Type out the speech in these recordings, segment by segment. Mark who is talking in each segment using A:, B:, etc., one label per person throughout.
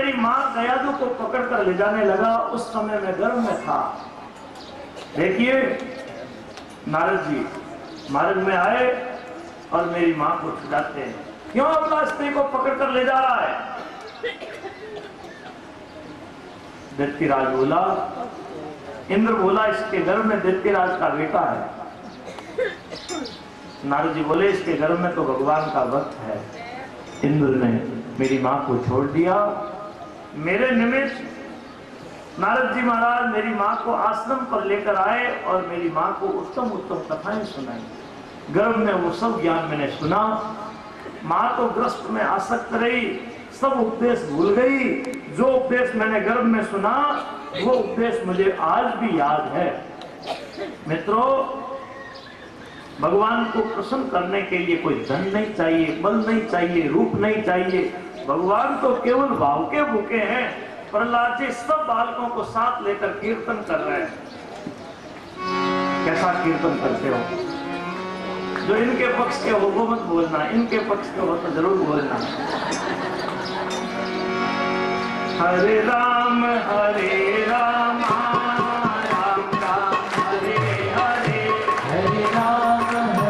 A: मेरी माँ दयादू को पकड़कर ले जाने लगा, उस समय मैं गर्भ में था। देखिए नारद जी मार्ग में आए और मेरी माँ को छुड़ाते हैं। क्यों अपना स्त्री को पकड़कर ले जा रहा है? दैत्यराज बोला, इंद्र बोला इसके गर्भ में दैत्यराज का बेटा है। नारद जी बोले इसके गर्भ में तो भगवान का भक्त है। इंद्र ने मेरी माँ को छोड़ दिया। मेरे निमित्त नारद जी महाराज मेरी माँ को आश्रम पर लेकर आए और मेरी माँ को उत्तम उत्तम कथाएं सुनाई। गर्भ में वो सब ज्ञान मैंने सुना। माँ तो ग्रस्त में आसक्त रही, सब उपदेश भूल गई। जो उपदेश मैंने गर्भ में सुना वो उपदेश मुझे आज भी याद है। मित्रों, भगवान को प्रसन्न करने के लिए कोई धन नहीं चाहिए, बल नहीं चाहिए, रूप नहीं चाहिए। भगवान तो केवल भाव के भूखे हैं। प्रहलाद जी सब बालकों को साथ लेकर कीर्तन कर रहे हैं। कैसा कीर्तन करते हो? जो इनके पक्ष के हो वो मत बोलना, इनके पक्ष के हो तो जरूर बोलना। हरे राम हरे राम राम राम हरे हरे, हरे राम राम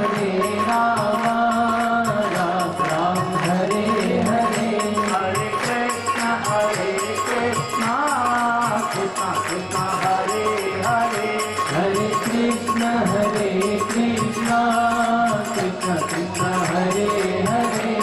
A: राम हरे हरे, हरे कृष्ण कृष्ण कृष्ण हरे हरे, हरे कृष्ण कृष्ण कृष्ण कृष्ण हरे हरे।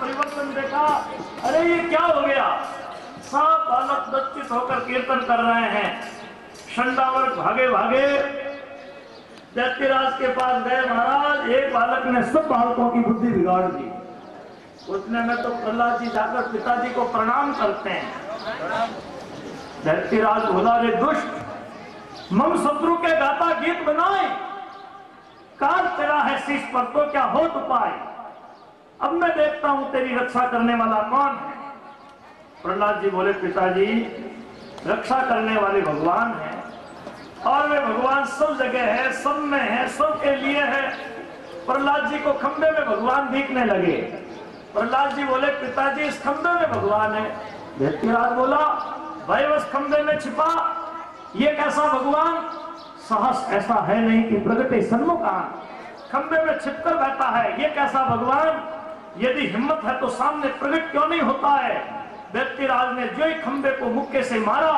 A: परिवर्तन देखा, अरे ये क्या हो गया? सब बालक दत्तित होकर कीर्तन कर रहे हैं। शंडावर भागे भागे दैत्यराज के पास गए। महाराज एक बालक ने सब बालकों की बुद्धि बिगाड़ दी। उतने में तो प्रहलाद जी जाकर पिताजी को प्रणाम करते हैं। दैत्यराज बोला, रे दुष्ट, मम शत्रु के गाता गीत बनाए, काल तेरा है शीश पर तो क्या हो उपाय। अब मैं देखता हूं तेरी रक्षा करने वाला कौन है। प्रहलाद जी बोले, पिताजी रक्षा करने वाले भगवान हैं और वे भगवान सब जगह है, सब में है, सबके लिए है। प्रहलाद जी को खंबे में भगवान दिखने लगे। प्रहलाद जी बोले, पिताजी इस खंबे में भगवान है। दैत्यराज बोला, भाई उस खंबे में छिपा ये कैसा भगवान? साहस ऐसा है नहीं कि प्रगटे सन्मुखान। खंबे में छिपकर बैठा है, ये कैसा भगवान? यदि हिम्मत है तो सामने प्रकट क्यों नहीं होता है? दैत्यराज ने जो ही खंबे को मुक्के से मारा,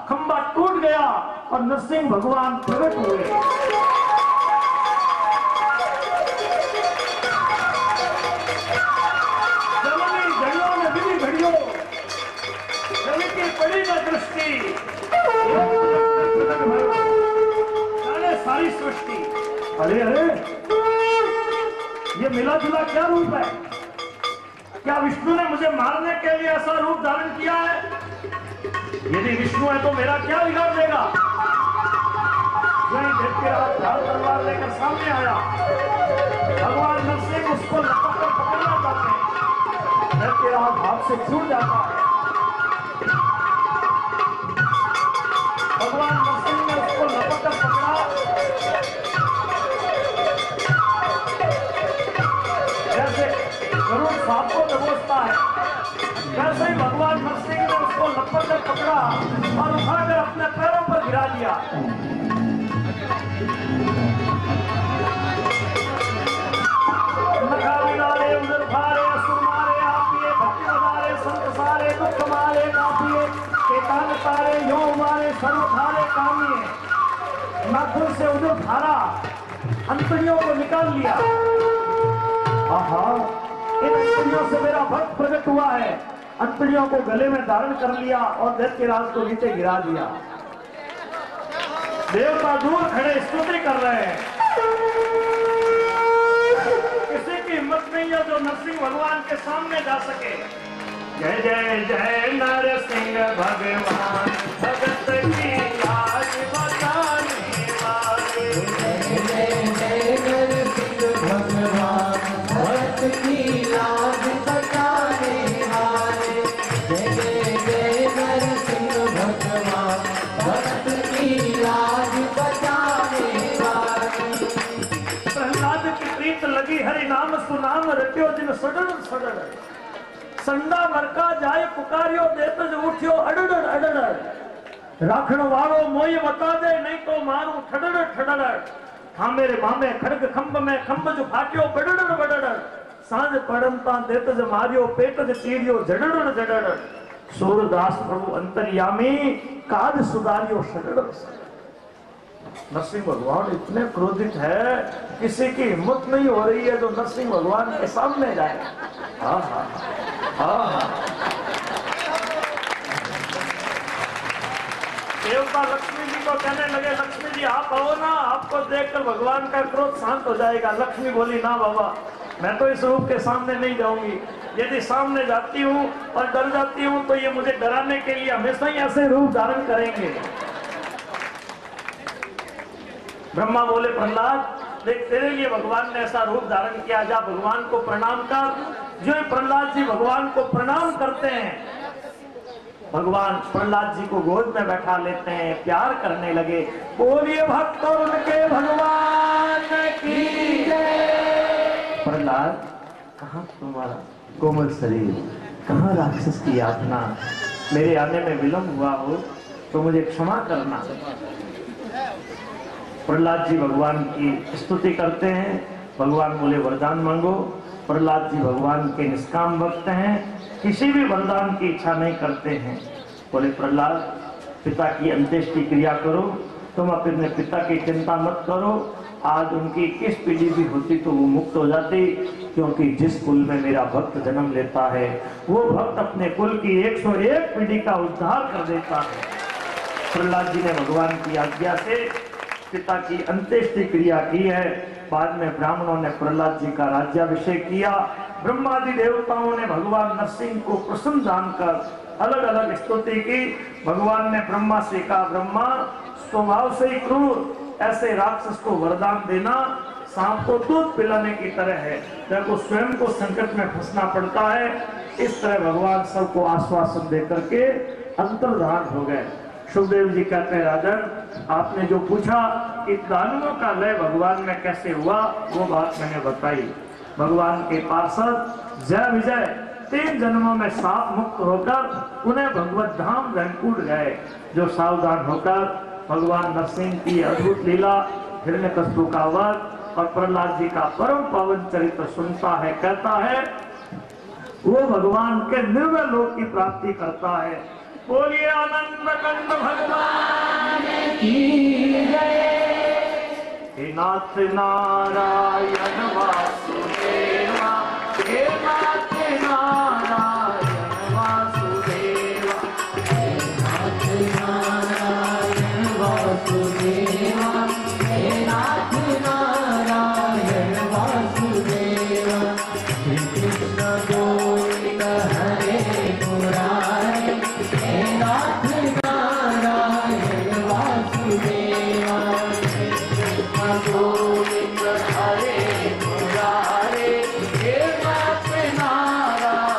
A: खंबा टूट गया और नरसिंह भगवान प्रकट हुए। जमीनी घड़ियों में विधि घड़ियों, जमी की पड़ी न दृष्टि, सारी सृष्टि। अरे अरे, ये मिला जुला क्या रूप है? क्या विष्णु ने मुझे मारने के लिए ऐसा रूप धारण किया है? यदि विष्णु है तो मेरा क्या बिगाड़ देगा? वही दैत्यराज ढाल तलवार लेकर सामने आया। भगवान नरसिंह उसको लपक कर पकड़ना चाहते हैं। दैत्यराज हाथ से छूट जाता है। भगवान नरसिंह ने उसको लपक कर पकड़ा। जैसे गरुड़ सांप को दबोचता है, वैसे ही भगवान नरसिंह ने उसको लपक कर पकड़ा और उठाकर अपने पैरों पर गिरा दिया। नखा बिगाड़े, उधर भारे, असुर मारे, आपिए, भक्ति बजारे, संत सारे, दुख मारे, कापिए, केतान तारे, यो मारे, सर्व थारे कामिए। नाखून से उधर धारा, अंतड़ियों को निकाल लिया। आहा, इन अंतड़ियों से मेरा भक्त प्रकट हुआ है। अंतड़ियों को गले में धारण कर लिया और दैत्यराज को नीचे गिरा दिया। देवता दूर खड़े स्तुति कर रहे हैं। किसी की हिम्मत नहीं है जो नरसिंह भगवान के सामने जा सके। जय जय जय नरसिंह भगवान, भगत की लाज बचाने वाले। नाम रट्यो जिन सडड़ सडड़ संडा मरका जाए पुकारियो देत ज उठ्यो अडड़ अडड़ राखण वालो मोय बता दे नहीं तो मारू ठडड़ ठडड़ थामेरे मामे खड़ग खंभ में खंभ जो फाट्यो बडड़ बडड़ सांझ पड़मता देत ज मारियो पेट ज चीरियो जडड़ जडड़ सूरदास प्रभु अंतर्यामी काज सुधारियो सडड़। नरसिंह भगवान इतने क्रोधित है किसी की हिम्मत नहीं हो रही है जो नरसिंह भगवान के सामने जाए। हाँ हाँ हाँ हाँ देवता लक्ष्मी जी को कहने लगे लक्ष्मी जी आप आओ ना, आपको देखकर भगवान का क्रोध शांत हो जाएगा। लक्ष्मी बोली ना बाबा मैं तो इस रूप के सामने नहीं जाऊंगी, यदि सामने जाती हूँ और डर जाती हूँ तो ये मुझे डराने के लिए हमेशा ही ऐसे रूप धारण करेंगे। ब्रह्मा बोले प्रहलाद देख तेरे लिए भगवान ने ऐसा रूप धारण किया, जा भगवान को प्रणाम कर। जो प्रहलाद जी भगवान को प्रणाम करते हैं, भगवान प्रहलाद जी को गोद में बैठा लेते हैं, प्यार करने लगे। बोलिए भक्त और उनके भगवान की जय। प्रहलाद कहाँ तुम्हारा कोमल शरीर, कहाँ राक्षस की यातना, मेरे आने में विलंब हुआ हो तो मुझे क्षमा करना। प्रहलाद जी भगवान की स्तुति करते हैं। भगवान बोले वरदान मांगो। प्रहलाद जी भगवान के निष्काम भक्त हैं, किसी भी वरदान की इच्छा नहीं करते हैं। बोले प्रहलाद पिता की अंत्येष्टि क्रिया करो, तुम अपने पिता की चिंता मत करो। आज उनकी किस पीढ़ी भी होती तो वो मुक्त हो जाती, क्योंकि जिस कुल में मेरा भक्त जन्म लेता है वो भक्त अपने कुल की 101 पीढ़ी का उद्धार कर देता है। प्रहलाद जी ने भगवान की आज्ञा से पिता की अंत्येष्टि क्रिया की है। बाद में ब्राह्मणों ने प्रहलाद जी का राज्याभिषेक किया। ब्रह्मादि देवताओं ने भगवान नरसिंह को प्रसन्न जानकर अलग अलग स्तुति की। भगवान ने ब्रह्मा से कहा ब्रह्मा स्वभाव से ही क्रूर, ऐसे राक्षस को वरदान देना सांप को दूध पिलाने की तरह है, जब वो स्वयं को संकट में फंसना पड़ता है। इस तरह भगवान सबको आश्वासन देकर के अंतर्धान हो गए। सुखदेव जी कहते हैं राजन आपने जो पूछा कि दानवों का लय भगवान में कैसे हुआ, वो बात मैंने बताई। भगवान के पार्षद जय विजय 3 जन्मों में साप मुक्त होकर उन्हें भगवत धाम वैकुंठ गए। जो सावधान होकर भगवान नरसिंह की अद्भुत लीला, हिरण्यकश्यप का वध और प्रहलाद जी का परम पावन चरित्र सुनता है, कहता है वो भगवान के निर्मल लोक की प्राप्ति करता है। बोलिए आनंद कंद भगवान की जय। हे नाथ नारायण वासुदेवा, हे नाथ नारायण वासुदेवा, हे नाथ नारायण वासुदेवा, हे नाथ नारायण वासुदेवा। श्री कृष्ण गोविंद हरे मुरारे, हे नाथ नारायण वासुदेवा। गोविंद हरे मुरारे, हे नाथ नारायण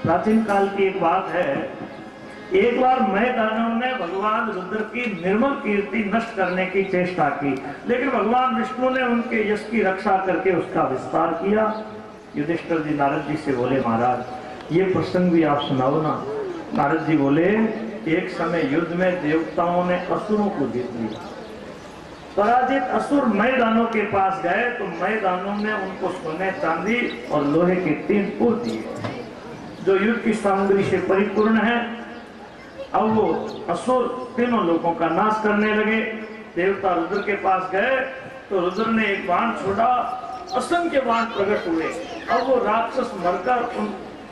A: प्राचीन काल की एक बात है, एक बार मैदानों ने भगवान रुद्र की निर्मल कीर्ति नष्ट करने की चेष्टा की, लेकिन भगवान विष्णु ने उनके यश की रक्षा करके उसका विस्तार किया। युधिष्ठिर जी नारद जी से बोले, महाराज ये प्रसंग भी आप सुनाओ ना। नारद जी बोले, एक समय युद्ध में देवताओं ने असुरों को जीत लिया। पराजित असुर मैदानों के पास गए तो मैदानों ने उनको सोने चांदी और लोहे के 3 पुर दिए जो युद्ध की सामग्री से परिपूर्ण है। अब वो असुर तीनों लोगों का नाश करने लगे। देवता रुद्र के पास गए तो रुद्र ने एक बाण छोड़ा, असंख्य बाण प्रकट हुए। अब वो राक्षस मरकर उन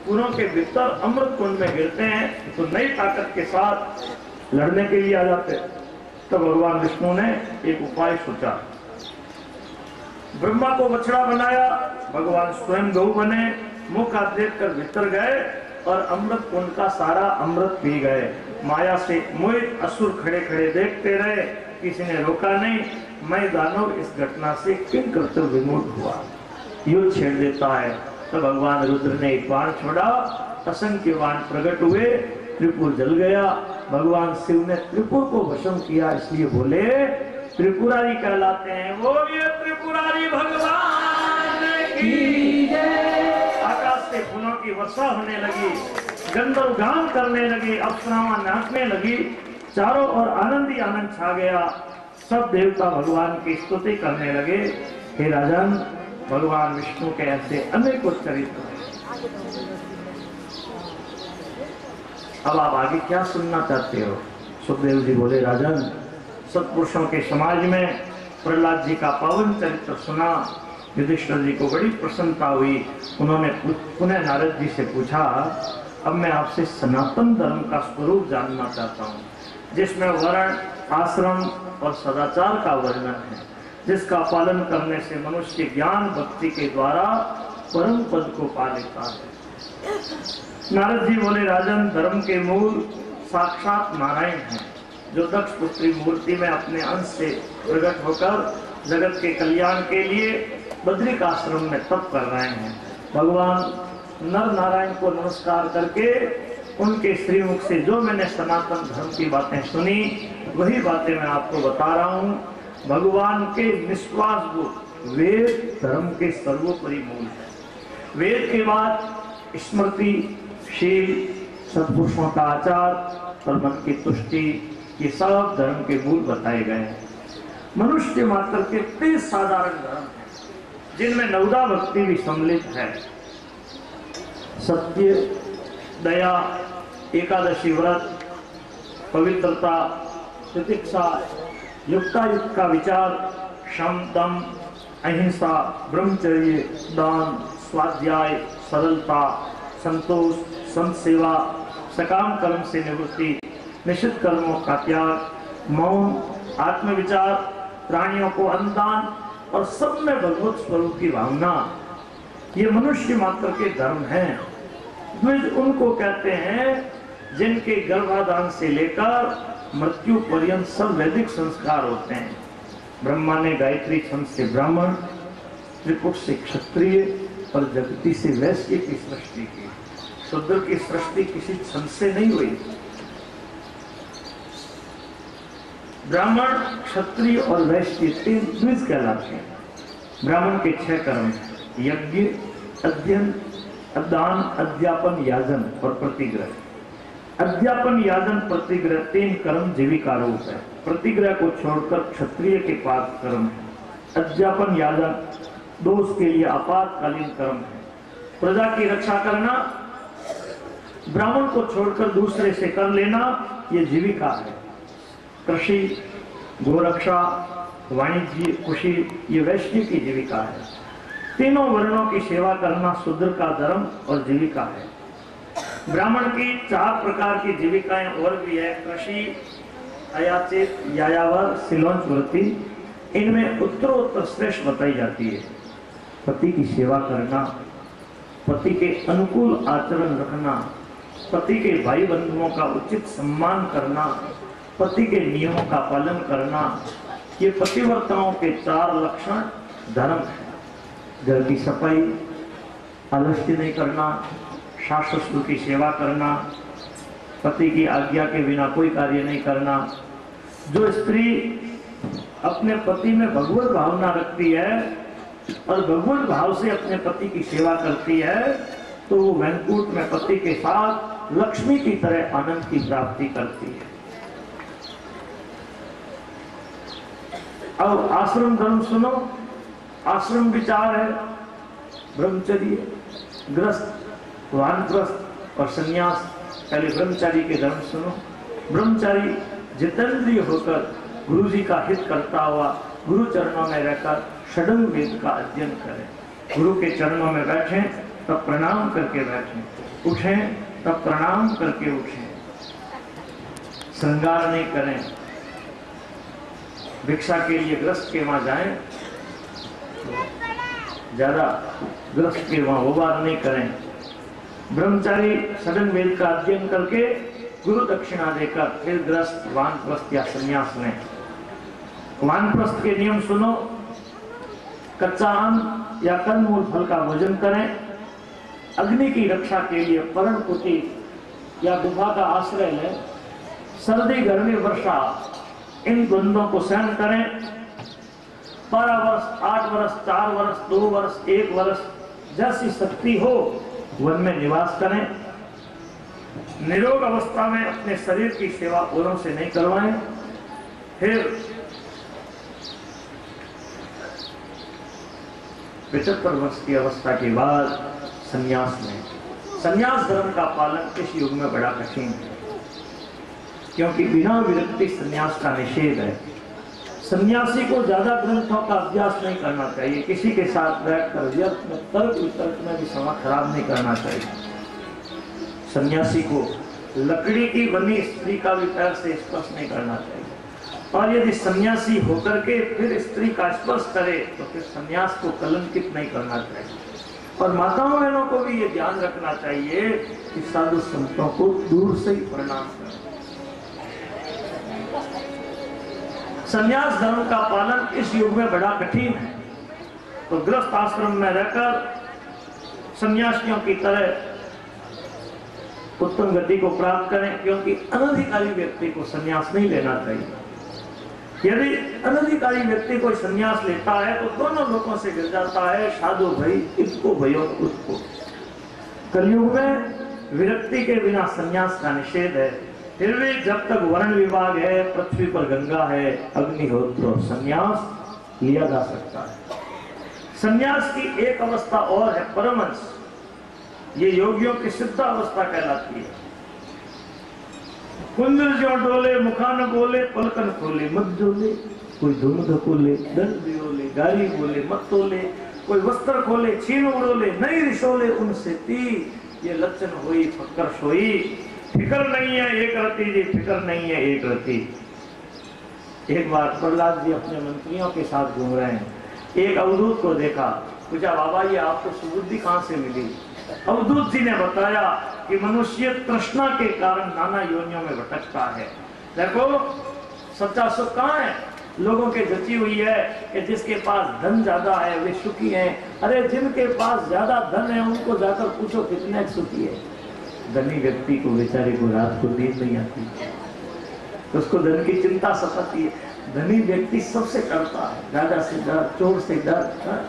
A: पुरों के भीतर अमृत कुंड में गिरते हैं तो नई ताकत के साथ लड़ने के लिए आ जाते। तो भगवान विष्णु ने एक उपाय सोचा। ब्रह्मा को बछड़ा बनाया, भगवान स्वयं गऊ बने, मुख हाथ देखकर भीतर गए और अमृत कुंड का सारा अमृत पी गए। माया से मोहित असुर खड़े खड़े देखते रहे, किसी ने रोका नहीं। मैं दानव इस घटना से किन करते विमुख हुआ, युद्ध छेड़ देता है। तो भगवान रुद्र ने एक बाण छोड़ा, असंख्य बाण प्रकट हुए, त्रिपुर जल गया। भगवान शिव ने त्रिपुर को भस्म किया, इसलिए बोले त्रिपुरारी कहलाते हैं। वो ये त्रिपुरारी भगवान की जय। आकाश से फूलों की वर्षा होने लगी, गंधर्व गान करने लगे, अप्सराएं नाचने लगी, चारों ओर आनंद ही आनंद छा गया। सब देवता भगवान की स्तुति करने लगे। हे राजन, भगवान विष्णु के ऐसे अनेकों चरित्र हैं। अब आप आगे क्या सुनना चाहते हो? सुखदेव जी बोले, राजन, सत्पुरुषों के समाज में प्रहलाद जी का पावन चरित्र सुना। युधिष्ठिर जी को बड़ी प्रसन्नता हुई। उन्होंने पुनः नारद जी से पूछा, अब मैं आपसे सनातन धर्म का स्वरूप जानना चाहता हूँ, जिसमें वर्ण, आश्रम और सदाचार का वर्णन है, जिसका पालन करने से मनुष्य ज्ञान भक्ति के द्वारा परम पद को पा लेता है। नारद जी बोले, राजन, धर्म के मूल साक्षात नारायण हैं, जो दक्ष पुत्री मूर्ति में अपने अंश से प्रकट होकर जगत के कल्याण के लिए बद्रिक आश्रम में तप कर रहे हैं। भगवान नर नारायण को नमस्कार करके उनके श्रीमुख से जो मैंने सनातन धर्म की बातें सुनी, वही बातें मैं आपको बता रहा हूँ। भगवान के निश्वास गुण वेद धर्म के सर्वोपरि मूल है। वेद के बाद स्मृति, शील, सत्पुरुषों का आचार और मन की तुष्टि, ये सब धर्म के मूल बताए गए हैं। मनुष्य मात्र के 30 साधारण धर्म हैं, जिनमें नवदा भक्ति भी सम्मिलित है। सत्य, दया, एकादशी व्रत, पवित्रता, तितिक्षा, युक्तायुक्त का विचार, शम, दम, अहिंसा, ब्रह्मचर्य, दान, स्वाध्याय, सरलता, संतोष, संत सेवा, सकाम कर्म से निवृत्ति, निषिद्ध कर्मों का त्याग, मौन, आत्मविचार, प्राणियों को अन्नदान और सब में भगवत स्वरूप की भावना, ये मनुष्य मात्र के धर्म हैं। द्विज उनको कहते हैं जिनके गर्भाधान से लेकर मृत्यु पर्यंत सब वैदिक संस्कार होते हैं। ब्रह्मा ने गायत्री छंद से ब्राह्मण, त्रिपुट से क्षत्रिय और जगती से वैश्य की सृष्टि की। शूद्र की सृष्टि किसी छंद से नहीं हुई। ब्राह्मण, क्षत्रिय और वैश्य 3 द्विज कहलाते हैं। ब्राह्मण के 6 कर्म, यज्ञ, अध्ययन, दान, अध्यापन, याजन और प्रतिग्रह। अध्यापन, याजन, प्रतिग्रह 3 कर्म जीविका रूप है। प्रतिग्रह को छोड़कर क्षत्रिय के 5 कर्म है। अध्यापन, याजन दोष के लिए आपातकालीन कर्म है। प्रजा की रक्षा करना, ब्राह्मण को छोड़कर दूसरे से कर लेना, ये जीविका है। कृषि, गोरक्षा, वाणिज्य, कृषि, ये वैश्य की जीविका है। तीनों वर्णों की सेवा करना शूद्र का धर्म और जीविका है। ब्राह्मण की 4 प्रकार की जीविकाएं और भी है। कृषि, अयाचित, यायावर, सिलोंच वृत्ति। इनमें उत्तरोत्तर श्रेष्ठ बताई जाती है। पति की सेवा करना, पति के अनुकूल आचरण रखना, पति के भाई बंधुओं का उचित सम्मान करना, पति के नियमों का पालन करना, ये पतिव्रताओं के 4 लक्षण धर्म है। घर की सफाई, आलस्य नहीं करना, सास ससुर की सेवा करना, पति की आज्ञा के बिना कोई कार्य नहीं करना। जो स्त्री अपने पति में भगवत भावना रखती है और भगवत भाव से अपने पति की सेवा करती है तो वो वैकुंठ में पति के साथ लक्ष्मी की तरह आनंद की प्राप्ति करती है। अब आश्रम धर्म सुनो। आश्रम विचार है ब्रह्मचर्य, गृहस्थ, वानप्रस्थ और संन्यास। पहले ब्रह्मचारी के धर्म सुनो। ब्रह्मचारी जितेंद्रिय होकर गुरु जी का हित करता हुआ गुरु चरणों में रहकर षडंग वेद का अध्ययन करें। गुरु के चरणों में बैठें तब प्रणाम करके बैठें, उठें तब प्रणाम करके उठें, श्रृंगार नहीं करें। भिक्षा के लिए गृहस्थ के वहां जाएं, ज्यादा गृहस्थ के वहां उबार नहीं करें। ब्रह्मचारी षडंग वेद का अध्ययन करके गुरु दक्षिणा देकर फिर गृहस्थ, वानप्रस्थ या संन्यास लें। वानप्रस्थ के नियम सुनो। कच्चा अन्न या कंदमूल फल का भोजन करें। अग्नि की रक्षा के लिए पर्णकुटी या गुफा का आश्रय लें। सर्दी, गर्मी, वर्षा इन द्वंद्वों को सहन करें। 12 वर्ष, 8 वर्ष, 4 वर्ष, 2 वर्ष, 1 वर्ष जैसी शक्ति हो वन में निवास करें। निरोग अवस्था में अपने शरीर की सेवा औरों से नहीं करवाएं। फिर 75 वर्ष की अवस्था के बाद संन्यास में। संन्यास धर्म का पालन इस युग में बड़ा कठिन है, क्योंकि बिना विरक्ति संन्यास का निषेध है। सन्यासी को ज्यादा ग्रंथों का अभ्यास नहीं करना चाहिए। किसी के साथ बैठकर व्यर्थ में तर्क वितर्क में भी समय खराब नहीं करना चाहिए। सन्यासी को लकड़ी की बनी स्त्री का भी पैर से स्पर्श नहीं करना चाहिए। और यदि सन्यासी होकर के फिर स्त्री का स्पर्श करे तो फिर सन्यास को कलंकित नहीं करना चाहिए। और माताओं बहनों को भी ये ध्यान रखना चाहिए कि साधु संतों को दूर से ही प्रणाम करें। संन्यास धर्म का पालन इस युग में बड़ा कठिन है, तो गृहस्थ आश्रम में रहकर सन्यासियों की तरह उत्तम गति को प्राप्त करें, क्योंकि अनधिकारी व्यक्ति को संन्यास नहीं लेना चाहिए। यदि अनधिकारी व्यक्ति कोई संन्यास लेता है तो दोनों लोगों से गिर जाता है, साधु भाई इसको भयो उसको। कलयुग में विरक्ति के बिना संन्यास का निषेध है। फिर भी जब तक वर्ण विभाग है, पृथ्वी पर गंगा है, अग्निहोत्र, संन्यास लिया जा सकता है। संन्यास की एक अवस्था और है परमहंस। ये योगियों की सिद्ध अवस्था कहलाती है। कुंजल जो डोले, मुखा न बोले, पलकन खोले मत डोले, कोई धुन धकोले, दंड बियोले, गाली बोले मत तोले, कोई वस्त्र खोले, छीन उड़ोले, नहीं रिशोले उनसे ती, ये लक्षण हुई फक्कर सोई। फिक्र नहीं है एक रति जी, फिक्र नहीं है एक रति। एक बार प्रहलाद जी अपने मंत्रियों के साथ घूम रहे हैं, एक अवधूत को देखा, पूछा बाबा ये आपको सुबुद्धि कहां से मिली? अवधूत जी ने बताया कि मनुष्य तृष्णा के कारण नाना योनियों में भटकता है। देखो सच्चा सुख कहाँ है? लोगों के जची हुई है कि जिसके पास धन ज्यादा है वे सुखी हैं। अरे जिनके पास ज्यादा धन है उनको जाकर पूछो कितने सुखी है। धनी व्यक्ति को बेचारे को रात को नींद नहीं आती, तो उसको धन की चिंता सताती है। धनी व्यक्ति सबसे डरता है, राजा से डर, चोर से डर।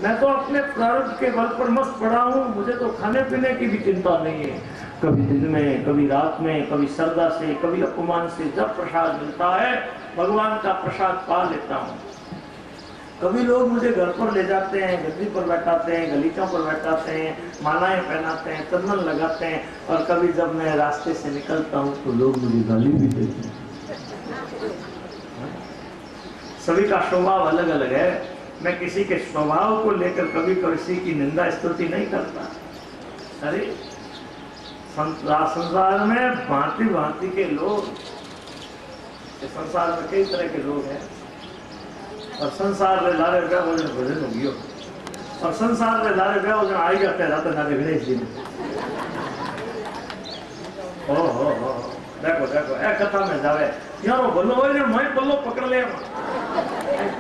A: मैं तो अपने प्रारब्ध के बल पर मस्त पड़ा हूँ, मुझे तो खाने पीने की भी चिंता नहीं है। कभी दिन में, कभी रात में, कभी श्रद्धा से, कभी अपमान से जब प्रसाद मिलता है भगवान का प्रसाद पा लेता हूँ। कभी लोग मुझे घर पर ले जाते हैं, गद्दी पर बैठाते हैं, गलीचों पर बैठाते हैं, मालाएं पहनाते हैं, चंदन लगाते हैं, और कभी जब मैं रास्ते से निकलता हूँ तो लोग मुझे गाली भी देते हैं। सभी का स्वभाव अलग अलग है। मैं किसी के स्वभाव को लेकर कभी किसी की निंदा स्तुति नहीं करता। अरे संसार में भांति भांति के लोग, संसार में कई तरह के लोग हैं। और संसार रे लारे ब्याह हो जन भजन हो गयो और संसार रे लारे ब्याह हो जन आई जाते जाते नारे गणेश जी हो देखो देखो ए कथा में जावे यारो भलो हो जन मैं पल्लो पकड़ ले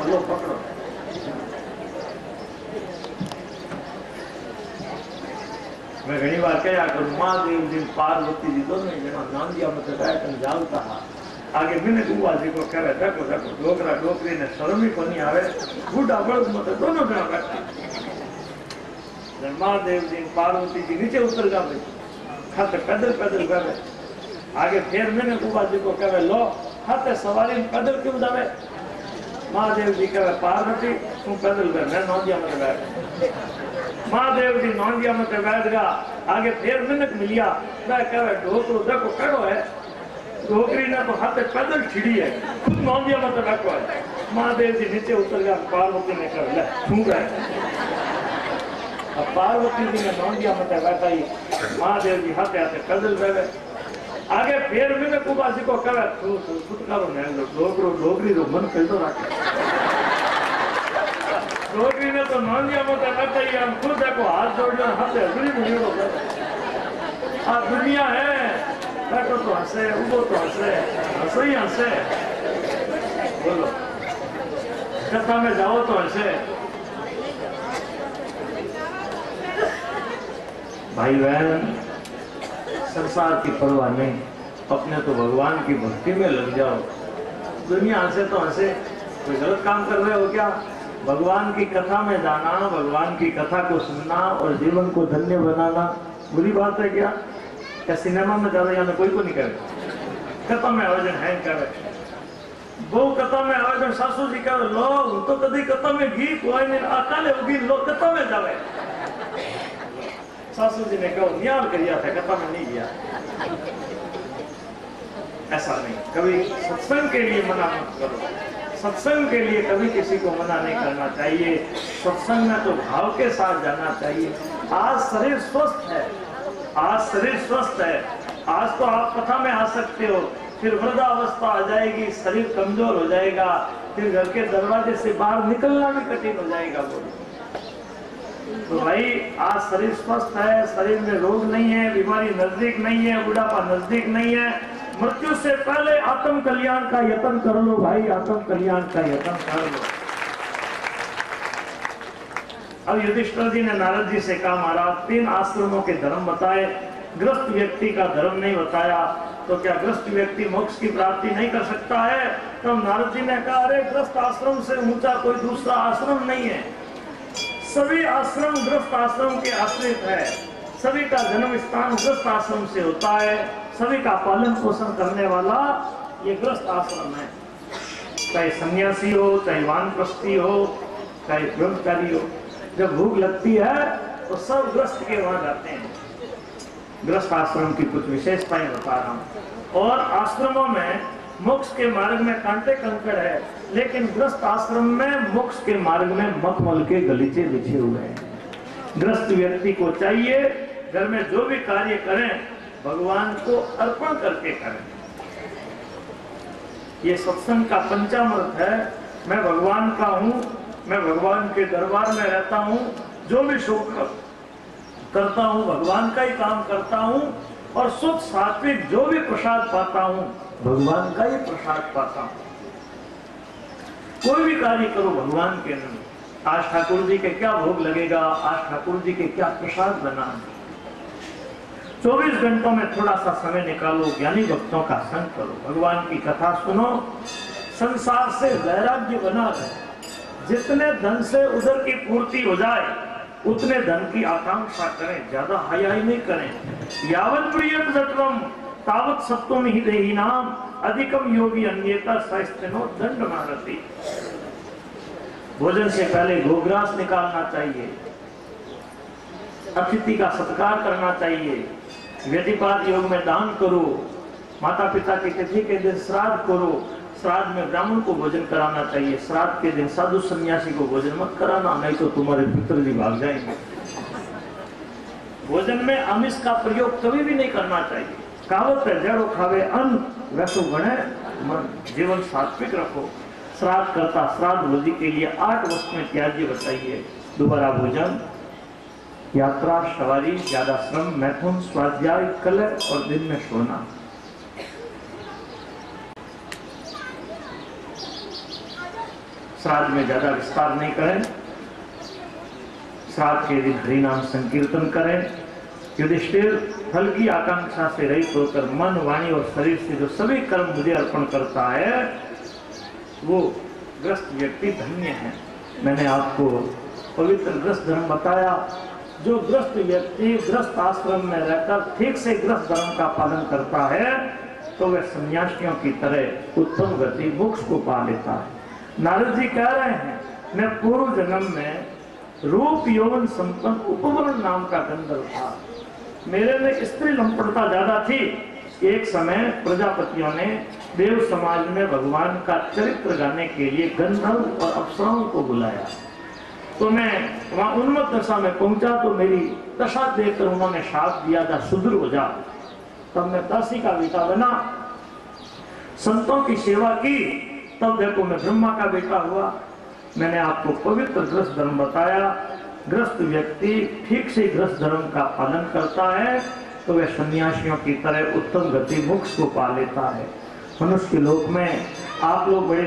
A: पल्लो पकड़ो मैं घनी बार कहा करूं महादेव जी पार्वती जी दोनों जना नांदिया में कटाए जावता आगे मैंने गुआ जी को कहे देखो देखो डोकरा डोकरी ने शर्म ही कोनी आवे बूढ़ा बड़द मत दोनों जना बैठा महादेव जी पार्वती जी नीचे उतर जावे खाते पैदल पैदल गए आगे फिर मैंने गुआ जी को कहे लो खाते सवारी पैदल क्यों जावे महादेव जी कहे पार्वती तू पैदल गए मैं नांदिया में बैठ महादेव जी नांदिया में बैठ गया आगे फिर मिनट मिलिया मैं कहे ढोकरो देखो कड़ो है ढोकरी ने तो हाथे पैदल छिड़ी है खुद नांदिया में बैठो है महादेव जी नीचे उतर गया पार्वती ने कहा ले छू गए अब पार्वती जी ने नांदिया में बैठा ही महादेव जी हाथे हाथे पैदल बैठे आगे फिर मिनट कुबासी को कहे तू छुटकारो नहीं ढोकरो ढोकरी तो मन कैसे रखे डोकरी ने तो नांदिया में बैठा ही हम खुद देखो हाथ जोड़ लो हाथे हजरी मुझे आ दुनिया है बैठो तो हंसे उगो तो हंसे हंसो ही हंसे बोलो कथा में जाओ तो हंसे भाई बहन संसार की परवाह नहीं अपने तो भगवान की भक्ति में लग जाओ दुनिया हंसे तो हंसे कोई गलत काम कर रहे हो क्या भगवान की कथा में जाना भगवान की कथा को सुनना और जीवन को धन्य बनाना बुरी बात है क्या सिनेमा में ज्यादा यहाँ कोई को नहीं करे कथा में आयोजन है करे वो कथा में आयोजन सासू जी करे लो तो कभी कथा में घी कोई नहीं अकाले होगी लो कथा में जावे सासू जी ने कहा न्याल किया था कथा में नहीं किया ऐसा नहीं कभी सत्संग के लिए मना मत करो सत्संग के लिए कभी किसी को मना नहीं करना चाहिए सत्संग में तो भाव के साथ जाना चाहिए आज शरीर स्वस्थ है आज शरीर स्वस्थ है आज तो आप कथा में आ सकते हो फिर वृद्धावस्था आ जाएगी शरीर कमजोर हो जाएगा फिर घर के दरवाजे से बाहर निकलना भी कठिन हो जाएगा बोलो तो भाई आज शरीर स्वस्थ है शरीर में रोग नहीं है बीमारी नजदीक नहीं है बुढ़ापा नजदीक नहीं है मृत्यु से पहले आत्म कल्याण का यत्न कर लो भाई आत्म कल्याण का यत्न कर लो अब युधिष्ठिर जी ने नारद जी से कहा महाराज 3 आश्रमों के धर्म बताए ग्रस्त व्यक्ति का धर्म नहीं बताया तो क्या ग्रस्त व्यक्ति मोक्ष की प्राप्ति नहीं कर सकता है तो नारद जी ने कहा अरे ग्रस्त आश्रम से ऊंचा कोई दूसरा आश्रम नहीं है सभी आश्रम ग्रस्त आश्रम के आश्रित है सभी का जन्म स्थान ग्रस्त आश्रम से होता है सभी का पालन पोषण करने वाला ये ग्रस्त आश्रम है चाहे सन्यासी हो चाहे वानप्रस्थी हो चाहे ब्रह्मचारी हो जब भूख लगती है तो सब ग्रस्त के वहां जाते हैं ग्रस्त आश्रम की कुछ विशेषताएं बता रहा हूं और आश्रमों में मोक्ष के मार्ग में कांटे कंकड़ है लेकिन ग्रस्त आश्रम में मोक्ष के मार्ग में मखमल के गलीचे बिछे हुए हैं ग्रस्त व्यक्ति को चाहिए घर में जो भी कार्य करें भगवान को अर्पण करके करें ये सत्संग का पंचामृत है मैं भगवान का हूं मैं भगवान के दरबार में रहता हूं जो भी शुभ करता हूं भगवान का ही काम करता हूं और शुद्ध सात्विक जो भी प्रसाद पाता हूं भगवान का ही प्रसाद पाता हूं कोई भी कार्य करो भगवान के नाम आज ठाकुर जी के क्या भोग लगेगा आज ठाकुर जी के क्या प्रसाद बना 24 घंटों में थोड़ा सा समय निकालो ज्ञानी भक्तों का संग करो भगवान की कथा सुनो संसार से वैराग्य बना रहे जितने धन से उधर की पूर्ति हो जाए उतने धन की आकांक्षा करें ज्यादा हाई नहीं करें यावत प्रियत जटवम तावत सत्वम ही देहि नाम अधिकम योगी अन्यता सहिष्णुनो दंड मारती भोजन से पहले गोग्रास निकालना चाहिए अतिथि का सत्कार करना चाहिए व्यतिपात योग में दान करो माता पिता की तिथि के दिन श्राद्ध करो श्राद्ध में ब्राह्मण को भोजन कराना चाहिए श्राद्ध के दिन साधु सन्यासी को भोजन मत कराना नहीं तो तुम्हारे पितृजी भाग जाएंगे भोजन में आमिष का प्रयोग कभी भी नहीं करना चाहिए कहावत है जड़ो खावे अन्न वैसो गणे मन जीवन सात्विक रखो श्राद्ध करता श्राद्ध भोजी के लिए 8 वस्तुएं त्याज्य बताइए। दोबारा भोजन, यात्रा, सवारी, ज्यादा श्रम, मैथुन, स्वाध्याय, कलह और दिन में सोना। श्राद्ध में ज्यादा विस्तार नहीं करें। श्राद्ध के दिन हरिनाम संकीर्तन करें। युधिष्ठिर, फल की आकांक्षा से रहित होकर मन, वाणी और शरीर से जो सभी कर्म मुझे अर्पण करता है वो ग्रस्त व्यक्ति धन्य है। मैंने आपको पवित्र ग्रस्त धर्म बताया। जो ग्रस्त व्यक्ति ग्रस्त आश्रम में रहकर ठीक से ग्रस्त धर्म का पालन करता है तो वह सन्यासियों की तरह उत्तम गति मोक्ष को पा लेता है। नारद जी कह रहे हैं, मैं पूर्व जन्म में रूप यौवन संपन्न उपवरण नाम का गंधर्व था। मेरे में स्त्री लंपटता ज्यादा थी। एक समय प्रजापतियों ने देव समाज में भगवान का चरित्र गाने के लिए गंधर्व और अप्सराओं को बुलाया। तो मैं वहां उन्मत्त दशा में पहुंचा तो मेरी दशा देखकर उन्होंने शाप दिया था, शुद्र हो जा। तब मैं दासी का बेटा बना, संतों की सेवा की, तब देखो मैं ब्रह्मा का बेटा हुआ। मैंने आपको पवित्र ग्रस्त धर्म बताया। ग्रस्त व्यक्ति ठीक से ग्रस्त धर्म का पालन करता है तो वह सन्यासियों की तरह उत्तम गति मोक्ष को पा लेता है। मनुष्य लोक में आप लोग बड़े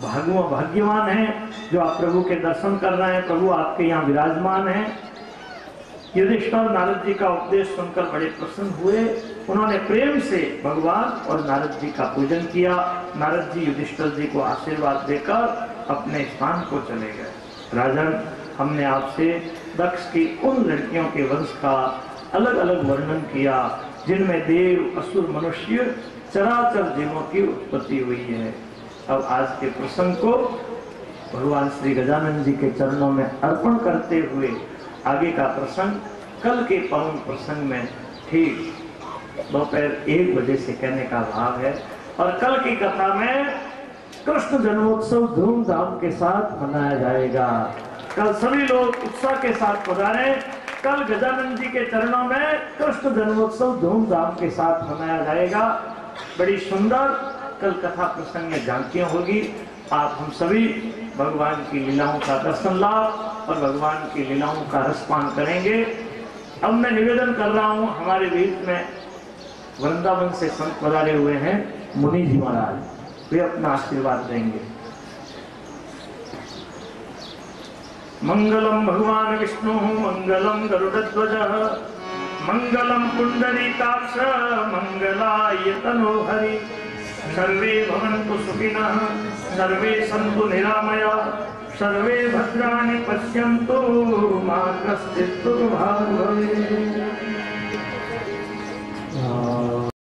A: भाग्यवान हैं जो आप प्रभु के दर्शन कर रहे हैं। प्रभु आपके यहाँ विराजमान हैं। युधिष्ठिर नारद जी का उपदेश सुनकर बड़े प्रसन्न हुए। उन्होंने प्रेम से भगवान और नारद जी का पूजन किया। नारद जी युधिष्ठिर जी को आशीर्वाद देकर अपने स्थान को चले गए। राजन, हमने आपसे दक्ष की उन लड़कियों के वंश का अलग अलग वर्णन किया जिनमें देव, असुर, मनुष्य, चराचर जीवों की उत्पत्ति हुई है। अब आज के प्रसंग को भगवान श्री गजानन जी के चरणों में अर्पण करते हुए आगे का प्रसंग कल के पावन प्रसंग में ठीक दोपहर 1 बजे से कहने का भाव है। और कल की कथा में कृष्ण जन्मोत्सव धूमधाम के साथ मनाया जाएगा। कल सभी लोग उत्साह के साथ पधारें। कल गजानन जी के चरणों में कृष्ण जन्मोत्सव धूमधाम के साथ मनाया जाएगा। बड़ी सुंदर कल कथा प्रसंग में झांकियां होगी। आप हम सभी भगवान की लीलाओं का दर्शन लाभ और भगवान की लीलाओं का रसपान करेंगे। अब मैं निवेदन कर रहा हूं, हमारे बीच में वृंदावन से संत पधारे हुए हैं मुनि जी महाराज, वे अपना आशीर्वाद देंगे। मंगलम भगवान विष्णु मंगलम गरुड़ध्वज मंगलम पुंडरीकाक्ष मंगलाय तनोहरि। सर्वे भवन्तु सुखिनः सर्वे सन्तु निरामयाः सर्वे भद्राणि पश्यन्तु मा कश्चित् दुर्भाग् भवेत्।